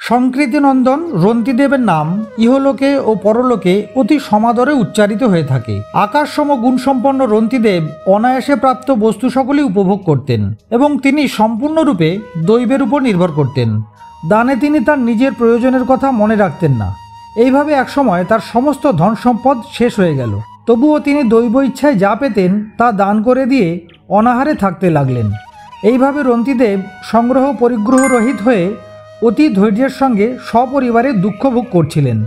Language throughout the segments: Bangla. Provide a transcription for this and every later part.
সংকৃতিনন্দন রন্তিদেবের নাম ইহলোকে ও পরলোকে অতি সমাদরে উচ্চারিত হয়ে থাকে। আকাশসম গুণসম্পন্ন রন্তিদেব অনায়াসে প্রাপ্ত বস্তু সকলেই উপভোগ করতেন এবং তিনি সম্পূর্ণরূপে দৈবের উপর নির্ভর করতেন। দানে তিনি তার নিজের প্রয়োজনের কথা মনে রাখতেন না। এইভাবে একসময় তার সমস্ত ধন সম্পদ শেষ হয়ে গেল, তবুও তিনি দৈব ইচ্ছায় যা পেতেন তা দান করে দিয়ে অনাহারে থাকতে লাগলেন। এইভাবে রন্তিদেব সংগ্রহ পরিগ্রহ রহিত হয়ে অতি ধৈর্যের সঙ্গে সপরিবারে দুঃখ ভোগ করছিলেন।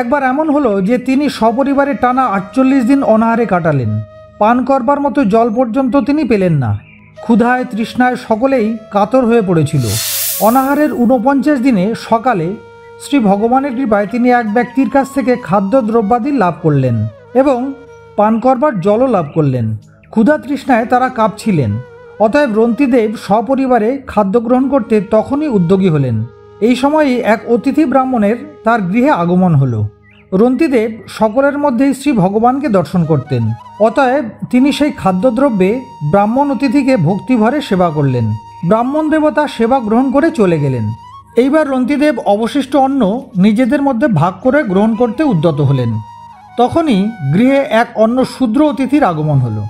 একবার এমন হলো যে তিনি সপরিবারে টানা 48 দিন অনাহারে কাটালেন। পান করবার মতো জল পর্যন্ত তিনি পেলেন না। ক্ষুধায় তৃষ্ণায় সকলেই কাতর হয়ে পড়েছিল। অনাহারের 49 দিনে সকালে শ্রী ভগবানের কৃপায় তিনি এক ব্যক্তির কাছ থেকে খাদ্য দ্রব্যাদি লাভ করলেন এবং পান করবার জলও লাভ করলেন। ক্ষুধা তৃষ্ণায় তারা কাঁপছিলেন। অতএব রন্তিদেব সপরিবারে খাদ্য গ্রহণ করতে তখনই উদ্যোগী হলেন। এই সময়ই এক অতিথি ব্রাহ্মণের তার গৃহে আগমন হলো। রন্তিদেব সকলের মধ্যেই শ্রী ভগবানকে দর্শন করতেন। অতএব তিনি সেই খাদ্যদ্রব্যে ব্রাহ্মণ অতিথিকে ভক্তিভরে সেবা করলেন। ব্রাহ্মণ দেবতা সেবা গ্রহণ করে চলে গেলেন। এইবার রন্তিদেব অবশিষ্ট অন্ন নিজেদের মধ্যে ভাগ করে গ্রহণ করতে উদ্যত হলেন। তখনই গৃহে এক অন্য শূদ্র অতিথির আগমন হলো।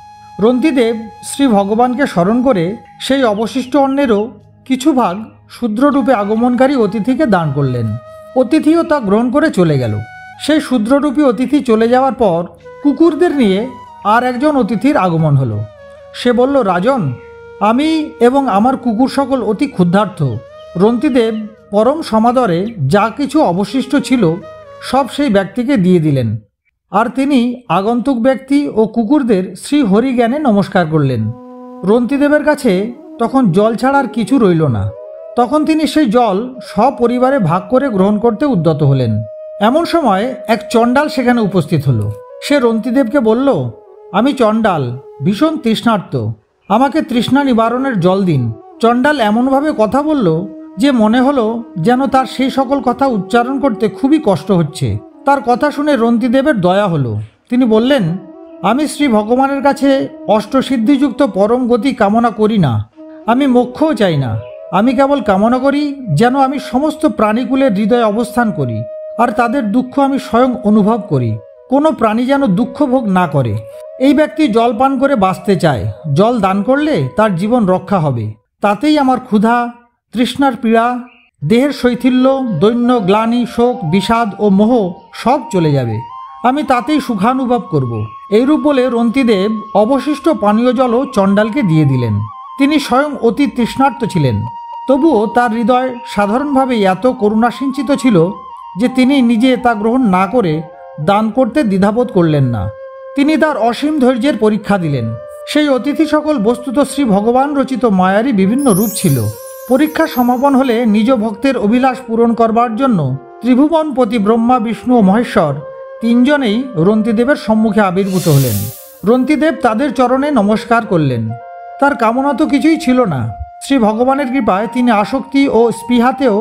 রন্তিদেব শ্রী ভগবানকে স্মরণ করে সেই অবশিষ্ট অন্নেরও কিছু ভাগ শূদ্ররূপে আগমনকারী অতিথিকে দান করলেন। অতিথিও তা গ্রহণ করে চলে গেল। সেই শূদ্ররূপী অতিথি চলে যাওয়ার পর কুকুরদের নিয়ে আর একজন অতিথির আগমন হলো। সে বলল, রাজন, আমি এবং আমার কুকুর সকল অতি ক্ষুধার্ত। রন্তিদেব পরম সমাদরে যা কিছু অবশিষ্ট ছিল সব সেই ব্যক্তিকে দিয়ে দিলেন। আর তিনি আগন্তুক ব্যক্তি ও কুকুরদের শ্রী হরিজ্ঞানে নমস্কার করলেন। রন্তিদেবের কাছে তখন জল ছাড়ার কিছু রইল না। তখন তিনি সেই জল সপরিবারে ভাগ করে গ্রহণ করতে উদ্যত হলেন। এমন সময় এক চণ্ডাল সেখানে উপস্থিত হলো। সে রন্তিদেবকে বলল, আমি চণ্ডাল, ভীষণ তৃষ্ণার্ত, আমাকে তৃষ্ণা নিবারণের জল দিন। চণ্ডাল এমনভাবে কথা বলল যে মনে হলো যেন তার সেই সকল কথা উচ্চারণ করতে খুবই কষ্ট হচ্ছে। তার কথা শুনে রন্তিদেবের দয়া হলো। তিনি বললেন, আমি শ্রী ভগবানের কাছে অষ্টসিদ্ধিযুক্ত পরম গতি কামনা করি না, আমি মোক্ষও চাই না। আমি কেবল কামনা করি যেন আমি সমস্ত প্রাণীকুলের হৃদয়ে অবস্থান করি আর তাদের দুঃখ আমি স্বয়ং অনুভব করি। কোনো প্রাণী যেন দুঃখ ভোগ না করে। এই ব্যক্তি জল পান করে বাঁচতে চায়। জল দান করলে তার জীবন রক্ষা হবে। তাতেই আমার ক্ষুধা, তৃষ্ণার পীড়া, দেহের শৈথিল্য, দৈন্য, গ্লানি, শোক, বিষাদ ও মোহ সব চলে যাবে। আমি তাতেই সুখানুভব করব। এইরূপ বলে রন্তিদেব অবশিষ্ট পানীয় জলও চণ্ডালকে দিয়ে দিলেন। তিনি স্বয়ং অতি তৃষ্ণার্ত ছিলেন, তবুও তার হৃদয় সাধারণভাবে এত করুণাসিঞ্চিত ছিল যে তিনি নিজে তা গ্রহণ না করে দান করতে দ্বিধাবোধ করলেন না। তিনি তার অসীম ধৈর্যের পরীক্ষা দিলেন। সেই অতিথি সকল বস্তুত শ্রী ভগবান রচিত মায়ারই বিভিন্ন রূপ ছিল। পরীক্ষা সমাপন হলে নিজ ভক্তের অভিলাষ পূরণ করবার জন্য ত্রিভুবনপতি ব্রহ্মা, বিষ্ণু ও মহেশ্বর তিনজনেই রন্তিদেবের সম্মুখে আবির্ভূত হলেন। রন্তিদেব তাদের চরণে নমস্কার করলেন। তার কামনা তো কিছুই ছিল না। শ্রী ভগবানের কৃপায় তিনি আসক্তি ও স্পৃহাতেও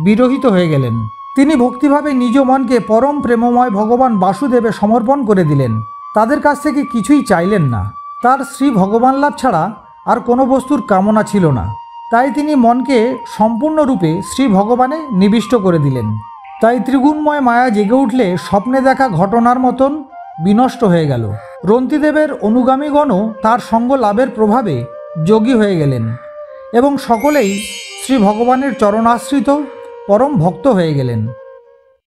বিরহিত হয়ে গেলেন। তিনি ভক্তিভাবে নিজ মনকে পরম প্রেমময় ভগবান বাসুদেবে সমর্পণ করে দিলেন। তাদের কাছ থেকে কিছুই চাইলেন না। তার শ্রী ভগবান লাভ ছাড়া আর কোনো বস্তুর কামনা ছিল না। তাই তিনি মনকে সম্পূর্ণরূপে শ্রী ভগবানে নিবিষ্ট করে দিলেন। তাই ত্রিগুণময় মায়া জেগে উঠলে স্বপ্নে দেখা ঘটনার মতন বিনষ্ট হয়ে গেল। রন্তিদেবের অনুগামীগণও তার সঙ্গ লাভের প্রভাবে যোগী হয়ে গেলেন এবং সকলেই শ্রী ভগবানের চরণাশ্রিত পরম ভক্ত হয়ে গেলেন।